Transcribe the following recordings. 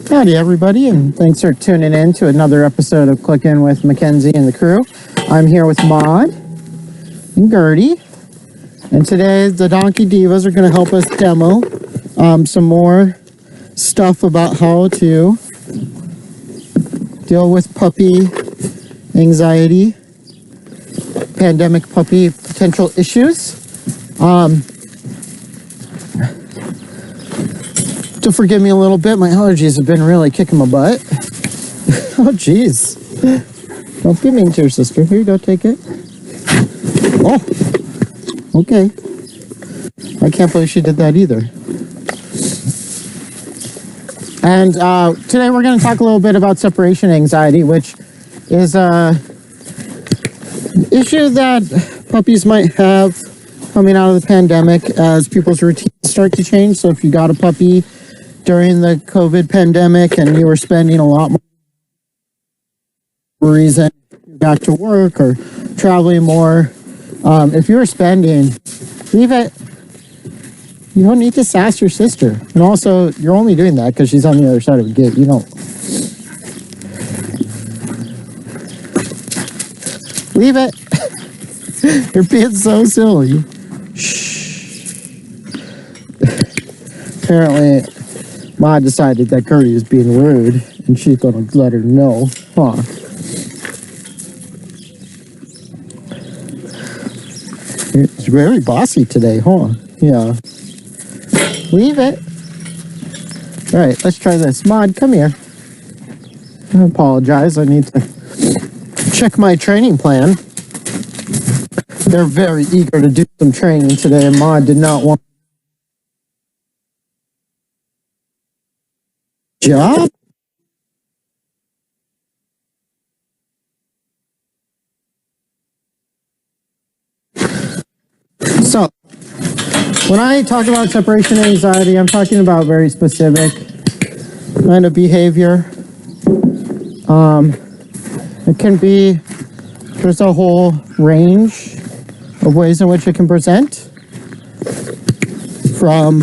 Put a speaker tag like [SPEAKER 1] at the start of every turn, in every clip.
[SPEAKER 1] Howdy everybody, and thanks for tuning in to another episode of Clickin' with Mackenzie and the crew. I'm here with Maud and Gertie, and today the Donkey Divas are going to help us demo some more stuff about how to deal with puppy anxiety, pandemic puppy potential issues. To forgive me a little bit, my allergies have been really kicking my butt. Oh jeez, don't be mean to your sister. Here you go, take it. Oh, okay. I can't believe she did that either. And today we're going to talk a little bit about separation anxiety, which is a issue that puppies might have coming out of the pandemic as people's routines start to change. So if you got a puppy during the COVID pandemic and you were spending a lot more reason back to work or traveling more, if you were spending, leave it. You don't need to sass your sister. And also, you're only doing that because she's on the other side of the gate. You don't. Leave it. You're being so silly. Shh. Apparently, Ma decided that Gertie is being rude, and she's gonna let her know, huh? It's very bossy today, huh? Yeah. Leave it. All right, let's try this. Maud, come here. I apologize. I need to check my training plan. They're very eager to do some training today, and Maud did not want job. So, when I talk about separation anxiety, I'm talking about very specific kind of behavior. It can be, there's a whole range of ways in which it can present, from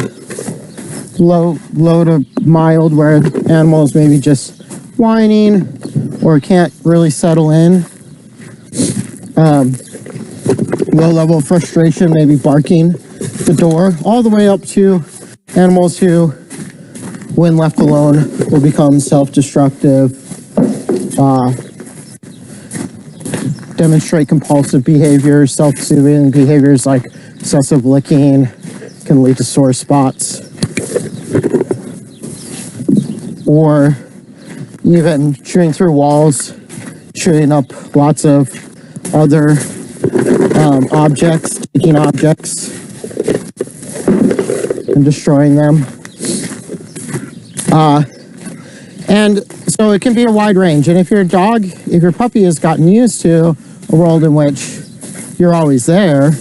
[SPEAKER 1] low to mild, where animals maybe just whining or can't really settle in. Low level of frustration, maybe barking the door, all the way up to animals who, when left alone, will become self-destructive, demonstrate compulsive behaviors, self-soothing behaviors like excessive licking, can lead to sore spots, or even chewing through walls, chewing up lots of other objects, taking objects and destroying them. And so it can be a wide range. And if your puppy has gotten used to a world in which you're always there,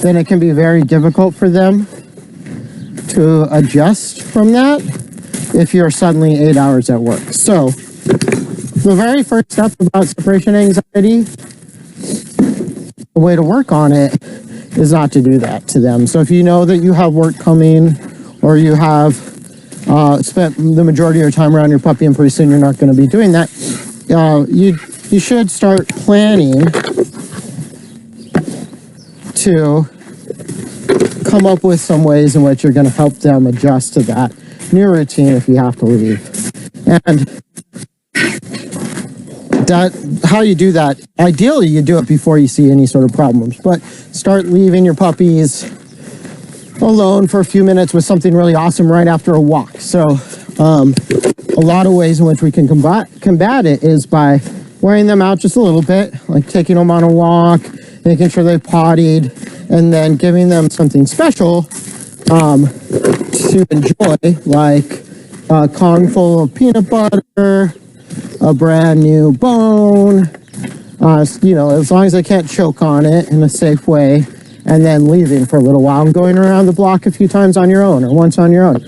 [SPEAKER 1] then it can be very difficult for them to adjust from that if you're suddenly 8 hours at work. So the very first step about separation anxiety, the way to work on it is not to do that to them. So if you know that you have work coming, or you have spent the majority of your time around your puppy and pretty soon you're not going to be doing that, you should start planning to come up with some ways in which you're going to help them adjust to that new routine if you have to leave. And how you do that, ideally you do it before you see any sort of problems, but start leaving your puppies alone for a few minutes with something really awesome right after a walk. So a lot of ways in which we can combat it is by wearing them out just a little bit, like taking them on a walk, making sure they pottied, and then giving them something special to enjoy, like a Kong full of peanut butter, a brand new bone, as long as they can't choke on it in a safe way, and then leaving for a little while and going around the block a few times on your own or once on your own.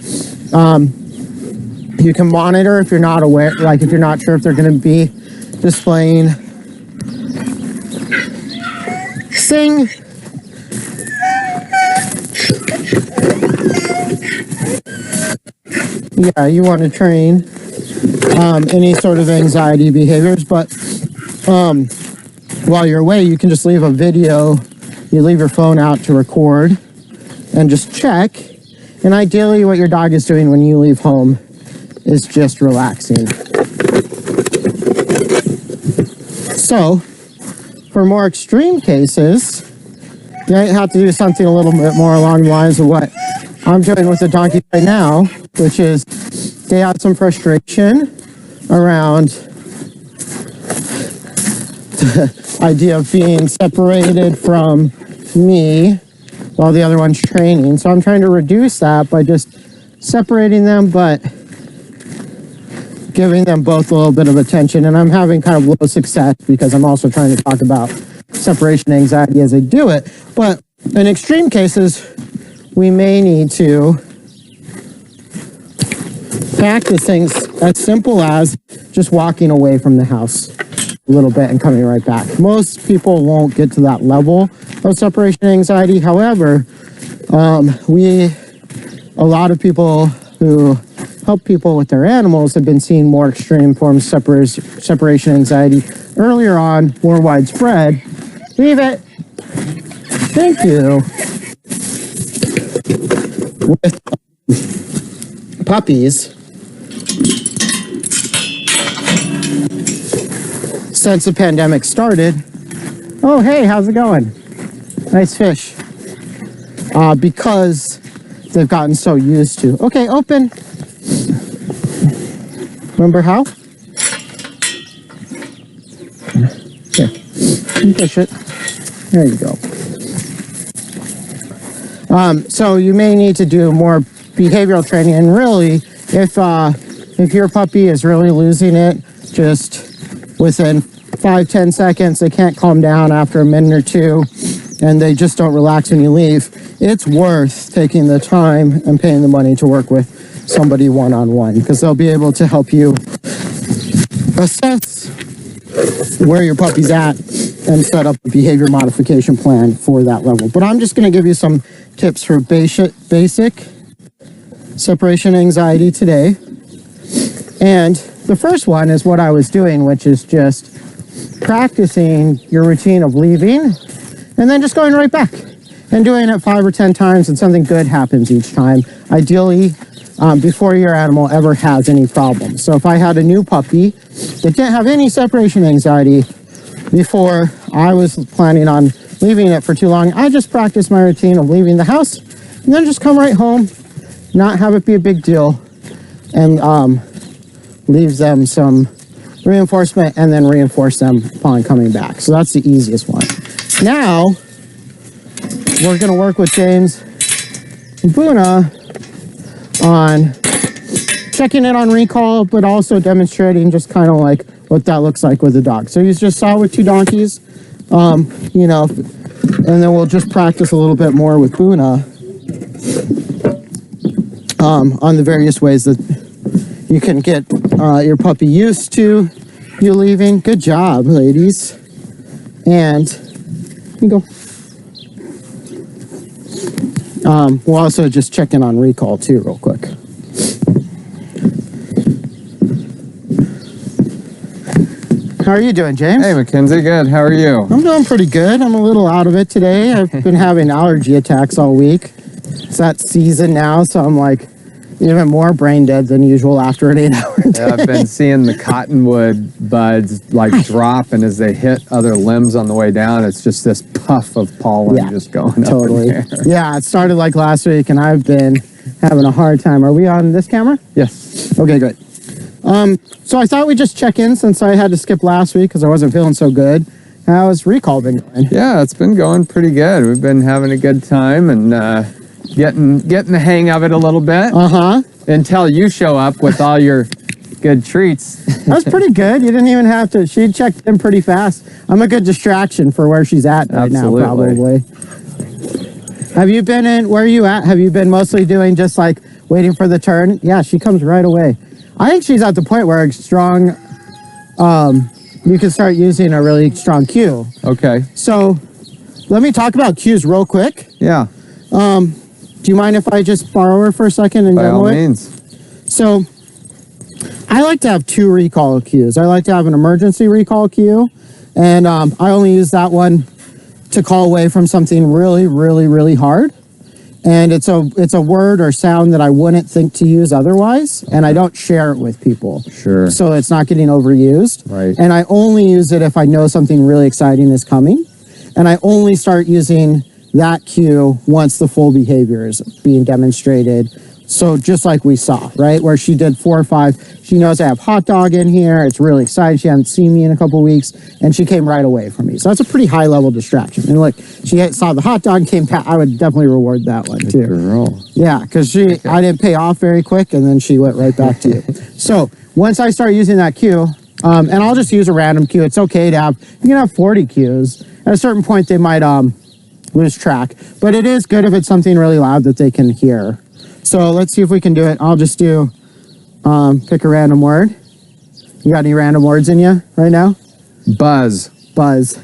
[SPEAKER 1] You can monitor if you're not aware, like if you're not sure if they're going to be displaying yeah, you want to train any sort of anxiety behaviors, but while you're away, you can just leave a video. You leave your phone out to record and just check. And ideally, what your dog is doing when you leave home is just relaxing. So, for more extreme cases, you might have to do something a little bit more along the lines of what I'm doing with the donkey right now, which is they have some frustration around the idea of being separated from me while the other one's training. So I'm trying to reduce that by just separating them, but giving them both a little bit of attention. And I'm having kind of low success because I'm also trying to talk about separation anxiety as I do it. But in extreme cases, we may need to practice things as simple as just walking away from the house a little bit and coming right back. Most people won't get to that level of separation anxiety. However, a lot of people who help people with their animals have been seeing more extreme forms of separation anxiety earlier on, more widespread. Leave it. Thank you. With puppies, since the pandemic started. Oh, hey, how's it going? Nice fish. Because they've gotten so used to. Okay, open. Remember how? Here, you push it. There you go. So you may need to do more behavioral training, and really, if your puppy is really losing it, just within 5-10 seconds, they can't calm down after a minute or two, and they just don't relax when you leave, it's worth taking the time and paying the money to work with somebody one-on-one, because they'll be able to help you assess where your puppy's at and set up a behavior modification plan for that level. But I'm just going to give you some tips for basic separation anxiety today. And the first one is what I was doing, which is just practicing your routine of leaving and then just going right back and doing it 5 or 10 times, and something good happens each time, ideally before your animal ever has any problems. So if I had a new puppy that didn't have any separation anxiety before I was planning on leaving it for too long, I just practiced my routine of leaving the house and then just come right home, not have it be a big deal, and leave them some reinforcement and then reinforce them upon coming back. So that's the easiest one. Now, we're going to work with James and Buna on checking it on recall, but also demonstrating just kind of like what that looks like with a dog. So you just saw with 2 donkeys, you know, and then we'll just practice a little bit more with Buna on the various ways that you can get your puppy used to you leaving. Good job, ladies. And you go. We'll also just check in on recall too real quick. How are you doing, James?
[SPEAKER 2] Hey, Mackenzie, good. How are you?
[SPEAKER 1] I'm doing pretty good. I'm a little out of it today. I've been having allergy attacks all week. It's that season now, so I'm like even more brain dead than usual after an 8-hour day.
[SPEAKER 2] Yeah, I've been seeing the cottonwood buds like drop, and as they hit other limbs on the way down, it's just this puff of pollen just going up in the air.
[SPEAKER 1] Yeah, it started like last week, and I've been having a hard time. Are we on this camera?
[SPEAKER 2] Yes.
[SPEAKER 1] Okay, good. So I thought we'd just check in since I had to skip last week because I wasn't feeling so good. How's recall been going?
[SPEAKER 2] Yeah, it's been going pretty good. We've been having a good time and getting the hang of it a little bit. Until you show up with all your good treats.
[SPEAKER 1] That was pretty good. You didn't even have to. She checked in pretty fast. I'm a good distraction for where she's at right now, probably. Have you been in, where are you at? Have you been mostly doing just like waiting for the turn? Yeah, she comes right away. I think she's at the point where strong, you can start using a really strong cue.
[SPEAKER 2] Okay.
[SPEAKER 1] So let me talk about cues real quick.
[SPEAKER 2] Yeah.
[SPEAKER 1] Do you mind if I just borrow her for a second and demo it?
[SPEAKER 2] By all means.
[SPEAKER 1] So I like to have 2 recall cues. I like to have an emergency recall cue, and I only use that one to call away from something really, really, really hard. And it's a word or sound that I wouldn't think to use otherwise, and I don't share it with people.
[SPEAKER 2] Sure.
[SPEAKER 1] So it's not getting overused.
[SPEAKER 2] Right.
[SPEAKER 1] And I only use it if I know something really exciting is coming. And I only start using that cue once the full behavior is being demonstrated. So just like we saw, right, where she did 4 or 5, she knows I have hot dog in here. It's really exciting. She hadn't seen me in a couple of weeks, and she came right away from me. So that's a pretty high level distraction. And look, she saw the hot dog and came back. I would definitely reward that one too.
[SPEAKER 2] Girl.
[SPEAKER 1] Yeah, because I didn't pay off very quick, and then she went right back to you. So once I start using that cue, and I'll just use a random cue. It's okay to have, you can have 40 cues. At a certain point, they might lose track, but it is good if it's something really loud that they can hear. So let's see if we can do it. I'll just do, pick a random word. You got any random words in you right now?
[SPEAKER 2] Buzz.
[SPEAKER 1] Buzz.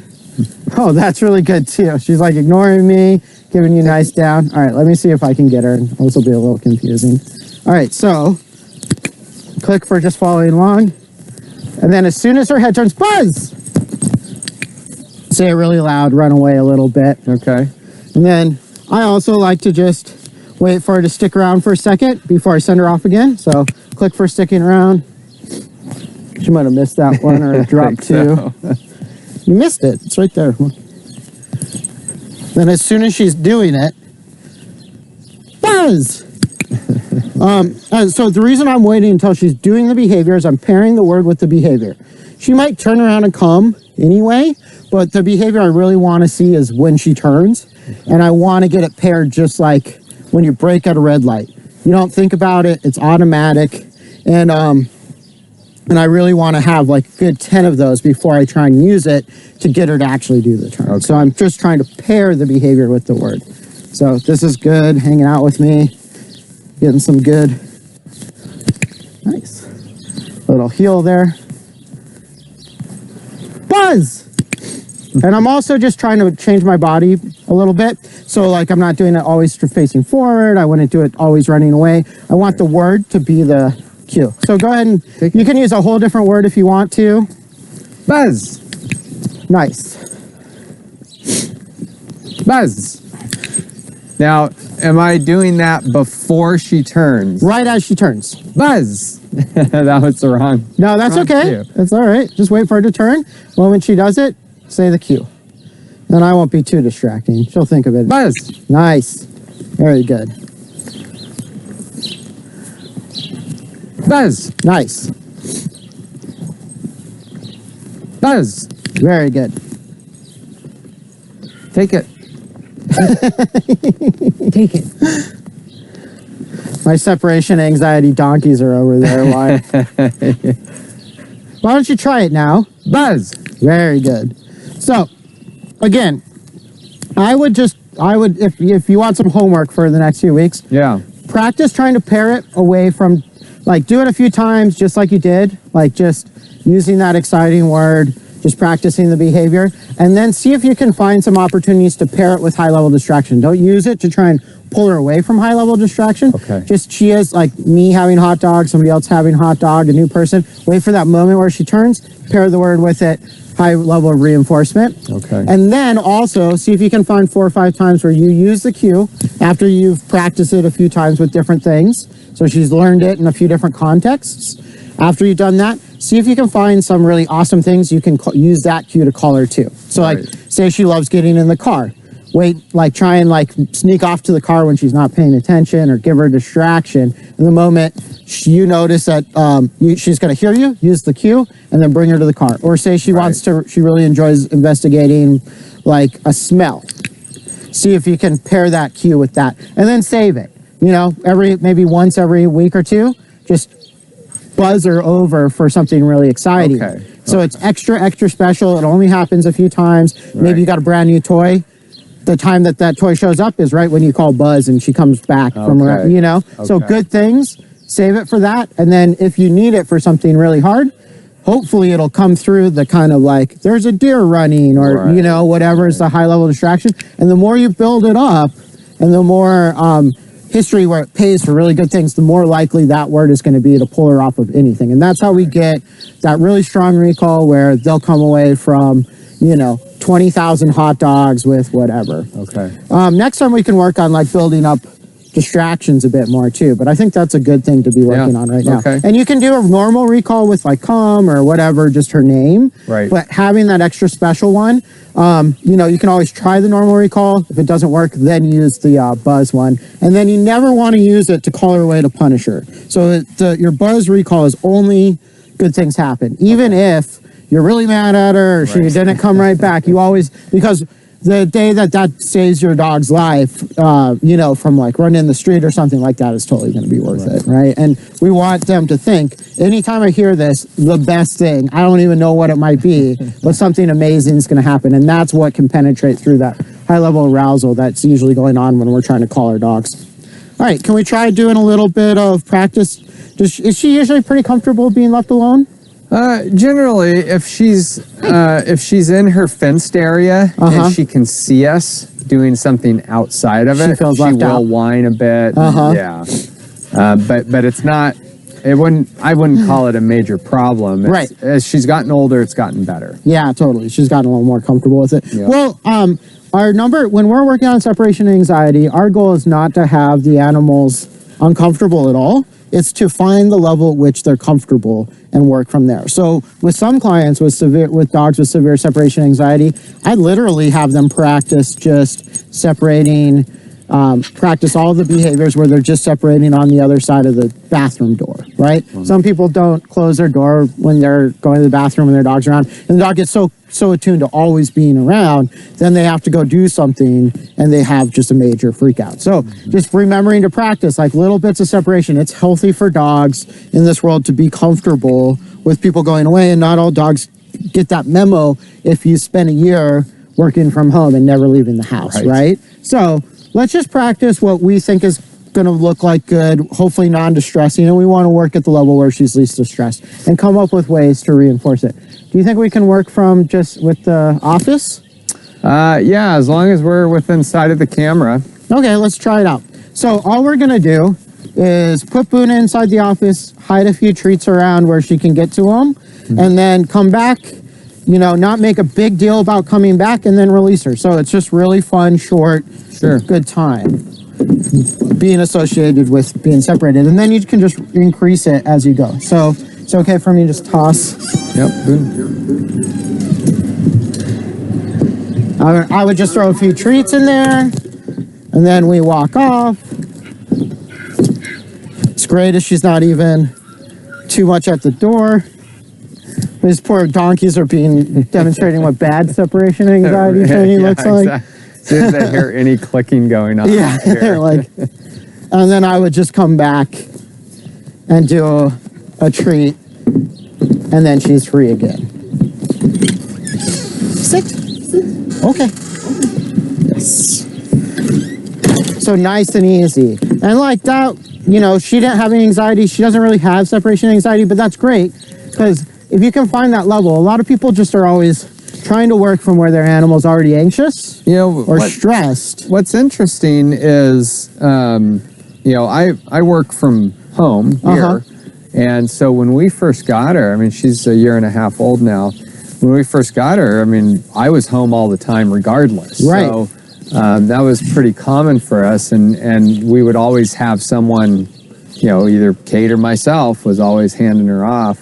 [SPEAKER 1] Oh, that's really good too. She's like ignoring me, giving you a nice down. All right, let me see if I can get her. This will be a little confusing. All right, so click for just following along. And then as soon as her head turns, buzz! Say it really loud, run away a little bit.
[SPEAKER 2] Okay.
[SPEAKER 1] And then I also like to just wait for her to stick around for a second before I send her off again. So click for sticking around. She might have missed that one or dropped 2. So. You missed it. It's right there. Then as soon as she's doing it, buzz! So the reason I'm waiting until she's doing the behavior is I'm pairing the word with the behavior. She might turn around and come anyway, but the behavior I really want to see is when she turns, and I want to get it paired just like when you brake at a red light. You don't think about it, it's automatic, and I really want to have like a good 10 of those before I try and use it to get her to actually do the turn. Okay. So I'm just trying to pair the behavior with the word. So this is good, hanging out with me, getting some good, nice little heel there. Buzz! And I'm also just trying to change my body a little bit. So like I'm not doing it always facing forward. I wouldn't do it always running away. I want the word to be the cue. So go ahead and you can use a whole different word if you want to.
[SPEAKER 2] Buzz.
[SPEAKER 1] Nice.
[SPEAKER 2] Buzz. Now, am I doing that before she turns?
[SPEAKER 1] Right as she turns.
[SPEAKER 2] Buzz. That was the wrong.
[SPEAKER 1] No, that's okay.
[SPEAKER 2] Cue.
[SPEAKER 1] That's all right. Just wait for her to turn. Well, when she does it, say the cue. Then I won't be too distracting. She'll think of it.
[SPEAKER 2] Buzz.
[SPEAKER 1] Nice. Very good.
[SPEAKER 2] Buzz.
[SPEAKER 1] Nice.
[SPEAKER 2] Buzz.
[SPEAKER 1] Very good.
[SPEAKER 2] Take it. Take it.
[SPEAKER 1] My separation anxiety donkeys are over there. Why? Why don't you try it now?
[SPEAKER 2] Buzz.
[SPEAKER 1] Very good. So, again, I would, if you want some homework for the next few weeks,
[SPEAKER 2] Yeah.
[SPEAKER 1] practice trying to pair it away from, like, do it a few times just like you did, like just using that exciting word, just practicing the behavior, and then see if you can find some opportunities to pair it with high-level distraction. Don't use it to try and pull her away from high-level distraction.
[SPEAKER 2] Okay.
[SPEAKER 1] Just she is, like me having hot dog, somebody else having hot dog, a new person. Wait for that moment where she turns, pair the word with it, high level of reinforcement.
[SPEAKER 2] Okay.
[SPEAKER 1] And then also see if you can find 4 or 5 times where you use the cue after you've practiced it a few times with different things. So she's learned it in a few different contexts. After you've done that, see if you can find some really awesome things you can use that cue to call her to. So like, say she loves getting in the car. Wait, like try and like sneak off to the car when she's not paying attention, or give her a distraction. In the moment you notice that she's going to hear you, use the cue, and then bring her to the car. Or say she wants to, she really enjoys investigating like a smell. See if you can pair that cue with that, and then save it. You know, maybe once every week or two, just buzz her over for something really exciting.
[SPEAKER 2] Okay.
[SPEAKER 1] So it's extra special. It only happens a few times. Maybe you got a brand new toy. The time that toy shows up is right when you call Buzz and she comes back from around, you know. So good things, save it for that. And then if you need it for something really hard, hopefully it'll come through the kind of like, there's a deer running, or, you know, whatever is the high level distraction. And the more you build it up and the more history where it pays for really good things, the more likely that word is going to be to pull her off of anything. And that's how we get that really strong recall where they'll come away from, 20,000 hot dogs with whatever.
[SPEAKER 2] Okay.
[SPEAKER 1] Next time we can work on like building up distractions a bit more too, but I think that's a good thing to be working on right now.
[SPEAKER 2] Okay.
[SPEAKER 1] And you can do a normal recall with like come or whatever, just her name.
[SPEAKER 2] Right.
[SPEAKER 1] But having that extra special one, you can always try the normal recall. If it doesn't work, then use the buzz one. And then you never want to use it to call her away to punish her. So your buzz recall is only good things happen. Even if you're really mad at her or she didn't come right back, you always, because the day that saves your dog's life, from like running in the street or something like that is totally going to be worth it, right? And we want them to think, anytime I hear this, the best thing, I don't even know what it might be, but something amazing is going to happen. And that's what can penetrate through that high level arousal that's usually going on when we're trying to call our dogs. All right, can we try doing a little bit of practice? Is she usually pretty comfortable being left alone?
[SPEAKER 2] Generally, if she's in her fenced area and she can see us doing something outside of it, she will whine a bit. Yeah, but it's not. I wouldn't call it a major problem. As she's gotten older, it's gotten better.
[SPEAKER 1] Yeah, totally. She's gotten a little more comfortable with it.
[SPEAKER 2] Yeah.
[SPEAKER 1] Well, when we're working on separation anxiety, our goal is not to have the animals uncomfortable at all. It's to find the level at which they're comfortable and work from there. So with some clients with dogs with severe separation anxiety, I literally have them practice just separating, practice all the behaviors where they're just separating on the other side of the bathroom door, right? Some people don't close their door when they're going to the bathroom and their dog's around, and the dog gets so attuned to always being around, then they have to go do something and they have just a major freak out. So just remembering to practice like little bits of separation. It's healthy for dogs in this world to be comfortable with people going away, and not all dogs get that memo if you spend a year working from home and never leaving the house, right? So let's just practice what we think is going to look like good, hopefully non-distressing, and we want to work at the level where she's least distressed and come up with ways to reinforce it. Do you think we can work from just with the office?
[SPEAKER 2] Yeah, as long as we're within sight of the camera.
[SPEAKER 1] Okay, let's try it out. So all we're going to do is put Boona inside the office, hide a few treats around where she can get to them, and then come back, not make a big deal about coming back, and then release her. So it's just really fun, short, good time being associated with being separated. And then you can just increase it as you go. So it's okay for me to just toss.
[SPEAKER 2] Yep.
[SPEAKER 1] I would just throw a few treats in there, and then we walk off. It's great if she's not even too much at the door. These poor donkeys are demonstrating what bad separation anxiety training looks like.
[SPEAKER 2] Exactly. As soon as they hear any clicking going on.
[SPEAKER 1] Yeah, they're like, and then I would just come back and do a treat, and then she's free again. Sit. Okay. Yes. So nice and easy. And like that, she didn't have any anxiety. She doesn't really have separation anxiety, but that's great because if you can find that level, a lot of people just are always trying to work from where their animal's already anxious or stressed.
[SPEAKER 2] What's interesting is, I work from home here. And so when we first got her, she's a year and a half old now. When we first got her, I was home all the time regardless.
[SPEAKER 1] Right.
[SPEAKER 2] So that was pretty common for us. And we would always have someone, either Kate or myself was always handing her off.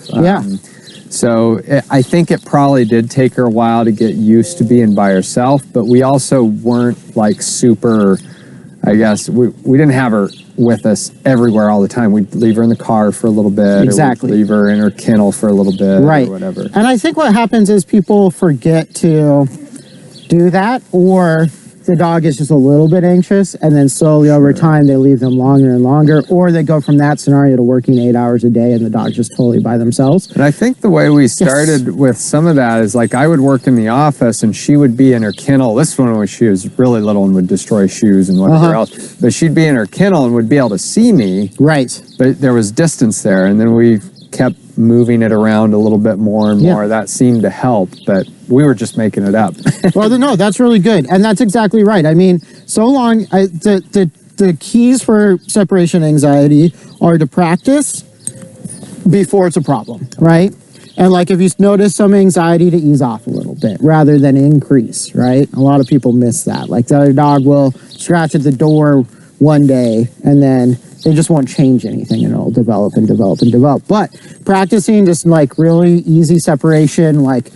[SPEAKER 2] So I think it probably did take her a while to get used to being by herself, but we also weren't like super, I guess, we didn't have her with us everywhere all the time. We'd leave her in the car for a little bit.
[SPEAKER 1] Exactly.
[SPEAKER 2] Or we'd leave her in her kennel for a little bit.
[SPEAKER 1] Right.
[SPEAKER 2] Or whatever.
[SPEAKER 1] And I think what happens is people forget to do that, or the dog is just a little bit anxious, and then slowly over time they leave them longer and longer, or they go from that scenario to working 8 hours a day and the dog's just totally by themselves.
[SPEAKER 2] And I think the way we started with some of that is like I would work in the office and she would be in her kennel. This one when she was really little and would destroy shoes and whatever else, but she'd be in her kennel and would be able to see me.
[SPEAKER 1] Right.
[SPEAKER 2] But there was distance there, and then we kept moving it around a little bit more and more. That seemed to help, but we were just making it up.
[SPEAKER 1] Well, no, that's really good. And that's exactly right. So long, the the keys for separation anxiety are to practice before it's a problem, right? And like if you notice some anxiety, to ease off a little bit rather than increase, right? A lot of people miss that. Like the other dog will scratch at the door one day and then they just won't change anything and it'll develop and develop and develop. But practicing just like really easy separation, like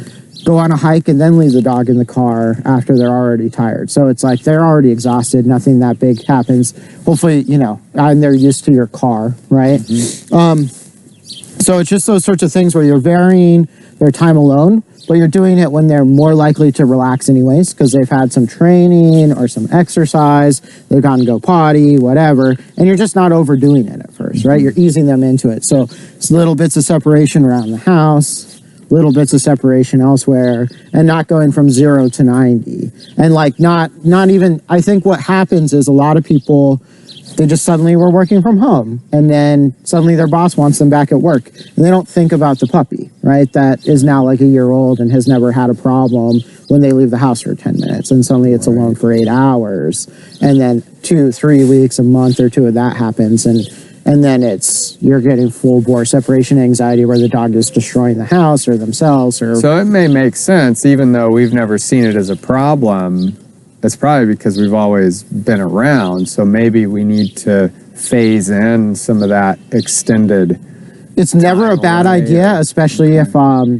[SPEAKER 1] go on a hike and then leave the dog in the car after they're already tired. So it's like they're already exhausted, nothing that big happens. Hopefully, you know, and they're used to your car, right? So it's just those sorts of things where you're varying their time alone, but you're doing it when they're more likely to relax anyways, because they've had some training or some exercise, they've gone to go potty, whatever, and you're just not overdoing it at first, right? You're easing them into it. So it's little bits of separation around the house, little bits of separation elsewhere, and not going from 0 to 90. And like not even, I think what happens is a lot of people, they just suddenly were working from home and then suddenly their boss wants them back at work and they don't think about the puppy, right? That is now like a year old and has never had a problem when they leave the house for 10 minutes and suddenly it's alone for 8 hours. And then 2-3 weeks, a month or two of that happens. And then you're getting full bore separation anxiety where the dog is destroying the house or themselves. Or
[SPEAKER 2] so it may make sense, even though we've never seen it as a problem. It's probably because we've always been around. So maybe we need to phase in some of that extended.
[SPEAKER 1] It's never a bad idea, especially if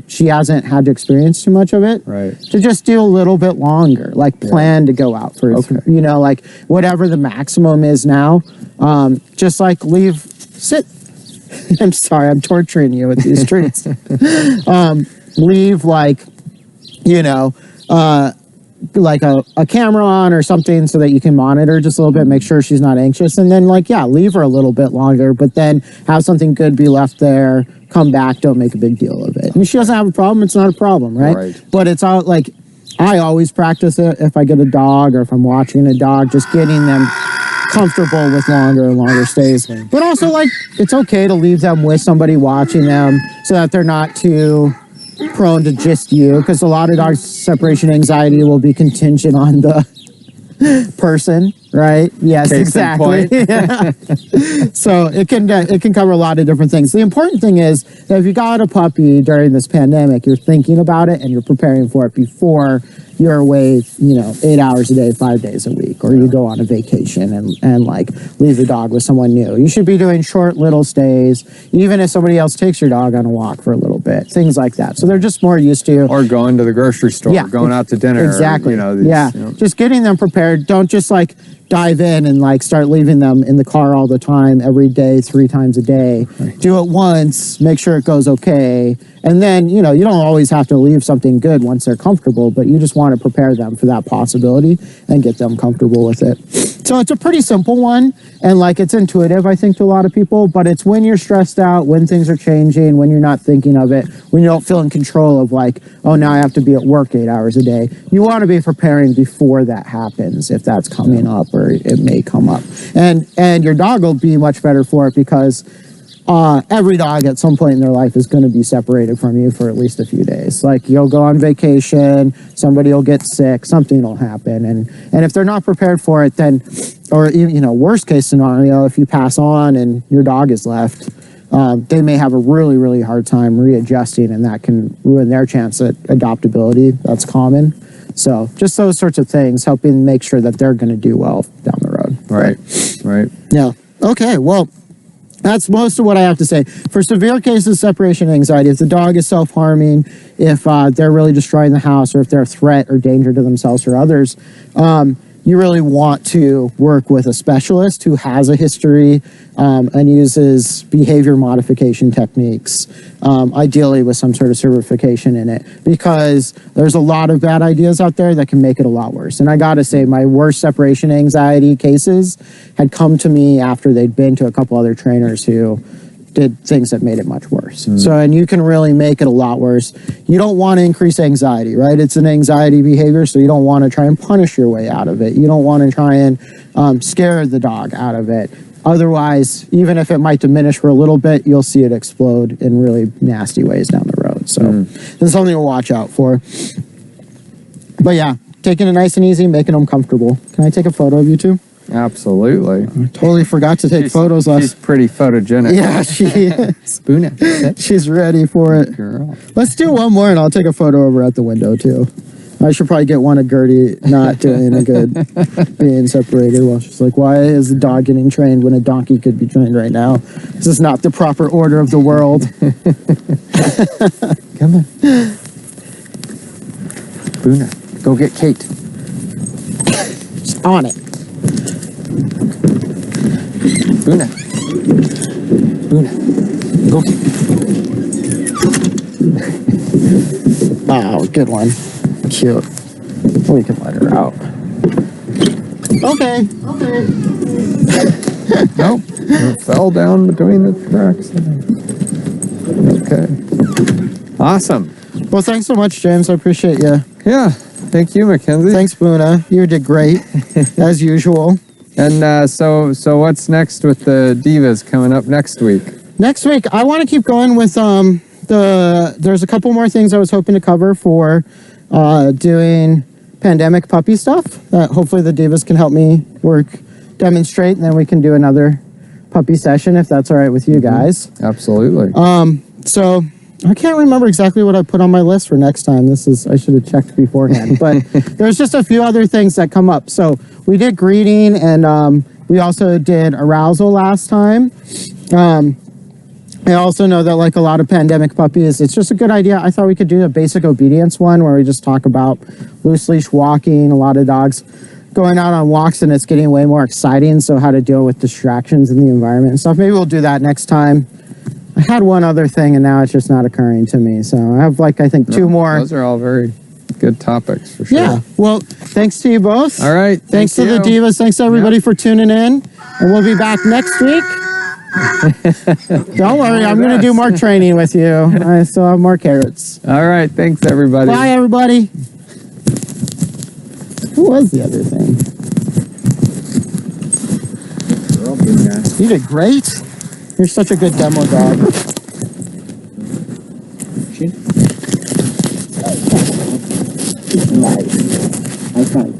[SPEAKER 1] she hasn't had to experience too much of it.
[SPEAKER 2] Right.
[SPEAKER 1] To just do a little bit longer, like plan to go out for, you know, like whatever the maximum is now. Just like sit. I'm sorry, I'm torturing you with these treats. Leave like, you know, like a camera on or something so that you can monitor just a little bit, make sure she's not anxious, and then like, yeah, leave her a little bit longer, but then have something good be left there, come back, don't make a big deal of it. And if she doesn't have a problem, it's not a problem, right? But it's all like, I always practice it if I get a dog or if I'm watching a dog, just getting them comfortable with longer and longer stays. But also like, it's okay to leave them with somebody watching them so that they're not too prone to just you, because a lot of dogs' separation anxiety will be contingent on the person, right? Yes, exactly. Yeah. So it can cover a lot of different things. The important thing is that if you got a puppy during this pandemic, you're thinking about it and you're preparing for it before you're away, you know, 8 hours a day, 5 days a week, or you go on a vacation and like leave the dog with someone new. You should be doing short little stays, even if somebody else takes your dog on a walk for a little bit, things like that. So they're just more used to.
[SPEAKER 2] Or going to the grocery store, going out to dinner.
[SPEAKER 1] Exactly.
[SPEAKER 2] You know,
[SPEAKER 1] you know. Just getting them prepared. Don't just like dive in and like start leaving them in the car all the time, every day, 3 times a day. Do it once, make sure it goes okay. And then, you know, you don't always have to leave something good once they're comfortable, but you just want to prepare them for that possibility and get them comfortable with it. So it's a pretty simple one. And like, it's intuitive, I think, to a lot of people, but it's when you're stressed out, when things are changing, when you're not thinking of it, when you don't feel in control of like, oh, now I have to be at work 8 hours a day. You want to be preparing before that happens, if that's coming up or it may come up. And your dog will be much better for it because every dog at some point in their life is going to be separated from you for at least a few days. Like you'll go on vacation, somebody will get sick, something will happen. And if they're not prepared for it, then, or, you know, worst case scenario, if you pass on and your dog is left, they may have a really, really hard time readjusting, and that can ruin their chance at adoptability. That's common. So just those sorts of things, helping make sure that they're going to do well down the road.
[SPEAKER 2] Right.
[SPEAKER 1] Yeah. Okay. Well, that's most of what I have to say. For severe cases of separation anxiety, if the dog is self-harming, if they're really destroying the house, or if they're a threat or danger to themselves or others, you really want to work with a specialist who has a history and uses behavior modification techniques, ideally with some sort of certification in it, because there's a lot of bad ideas out there that can make it a lot worse. And I gotta say, my worst separation anxiety cases had come to me after they'd been to a couple other trainers who did things that made it much worse. So, and you can really make it a lot worse. You don't want to increase anxiety, right? It's an anxiety behavior, so you don't want to try and punish your way out of it. You don't want to try and scare the dog out of it. Otherwise, even if it might diminish for a little bit, you'll see it explode in really nasty ways down the road. So that's something to watch out for. But yeah, taking it nice and easy, making them comfortable. Can I take a photo of you two?
[SPEAKER 2] Absolutely.
[SPEAKER 1] I totally forgot to take photos
[SPEAKER 2] She's
[SPEAKER 1] last.
[SPEAKER 2] pretty photogenic.
[SPEAKER 1] Yeah, she is.
[SPEAKER 2] Boona.
[SPEAKER 1] She's ready for it.
[SPEAKER 2] Girl.
[SPEAKER 1] Let's do one more and I'll take a photo over at the window too. I should probably get one of Gertie not doing a good being separated. Well, she's like, why is the dog getting trained when a donkey could be trained right now? This is not the proper order of the world.
[SPEAKER 2] Come on. Boona, go get Kate.
[SPEAKER 1] She's on it.
[SPEAKER 2] Boona. Boona, go get
[SPEAKER 1] Wow, good one. Cute. We can let her out. Okay.
[SPEAKER 2] Nope. It fell down between the tracks. Okay. Awesome.
[SPEAKER 1] Well, thanks so much, James. I appreciate you.
[SPEAKER 2] Yeah. Thank you, Mackenzie.
[SPEAKER 1] Thanks, Boona. You did great, as usual.
[SPEAKER 2] And so what's next with the divas coming up next week?
[SPEAKER 1] Next week, I want to keep going with there's a couple more things I was hoping to cover for doing pandemic puppy stuff that hopefully the divas can help me demonstrate, and then we can do another puppy session if that's all right with you guys.
[SPEAKER 2] Absolutely.
[SPEAKER 1] So I can't remember exactly what I put on my list for next time. I should have checked beforehand, but there's just a few other things that come up. So we did greeting, and we also did arousal last time. I also know that like a lot of pandemic puppies, it's just a good idea. I thought we could do a basic obedience one where we just talk about loose leash walking. A lot of dogs going out on walks and it's getting way more exciting. So how to deal with distractions in the environment and stuff. Maybe we'll do that next time. I had one other thing and now it's just not occurring to me. So I have like, I think two more.
[SPEAKER 2] Those are all very good topics for sure.
[SPEAKER 1] Yeah. Well, thanks to you both.
[SPEAKER 2] All right.
[SPEAKER 1] Thanks to the divas. Thanks to everybody for tuning in. And we'll be back next week. Don't worry, I'm going to do more training with you. I still have more carrots.
[SPEAKER 2] All right. Thanks, everybody.
[SPEAKER 1] Bye, everybody. Who was the other thing? You did great. You're such a good demo dog. Nice. Okay.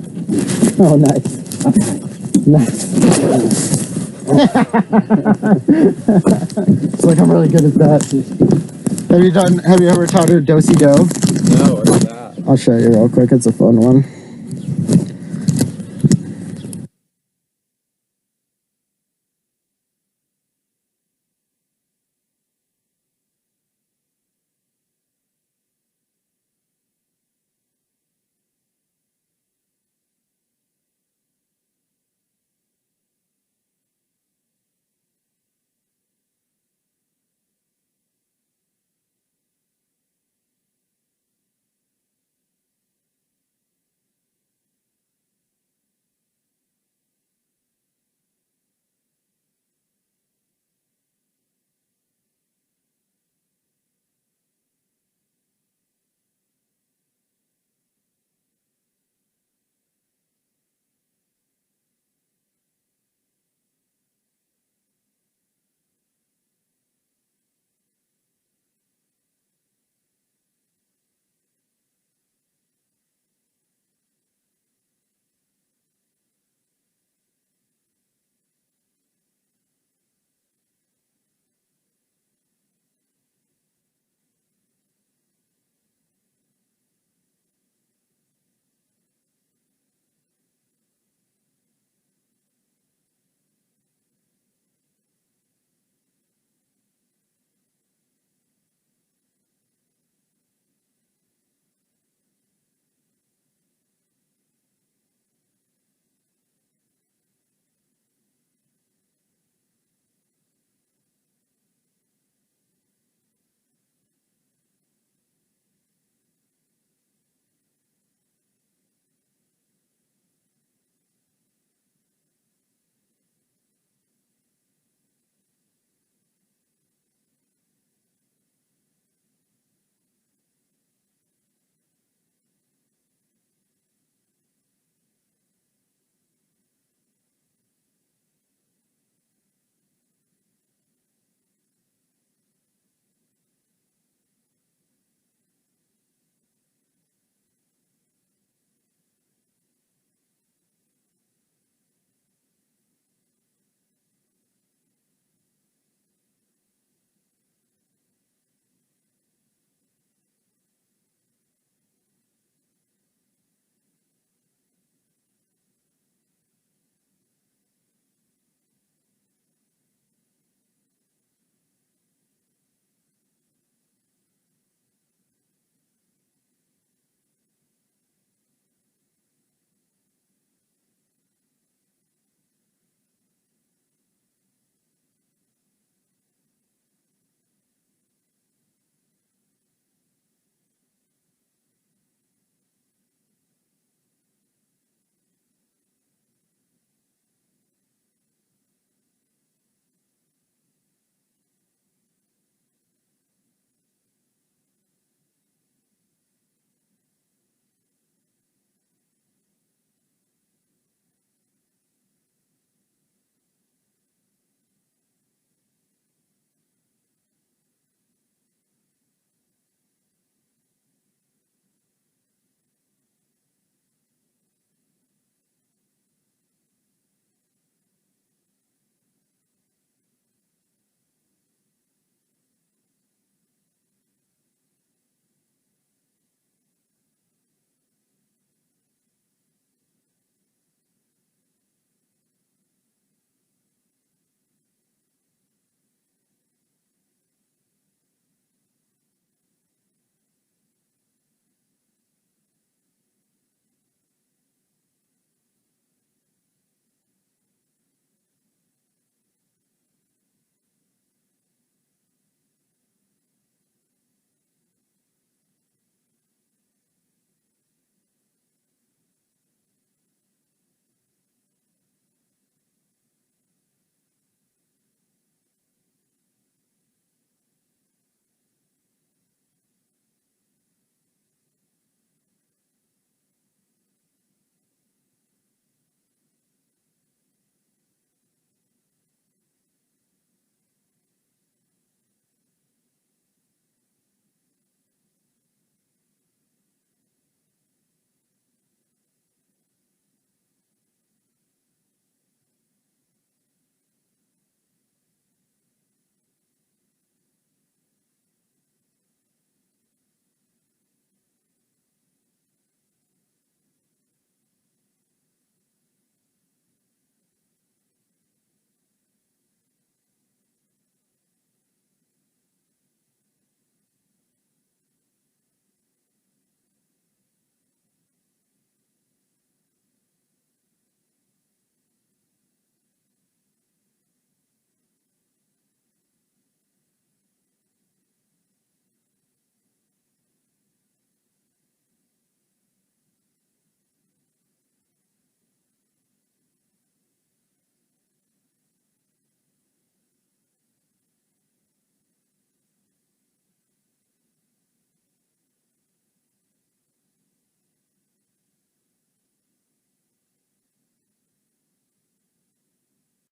[SPEAKER 1] Oh, nice. Okay. Nice. It's like I'm really good at that. Have you ever taught her do-si-do?
[SPEAKER 2] No, what's that?
[SPEAKER 1] I'll show you real quick. It's a fun one.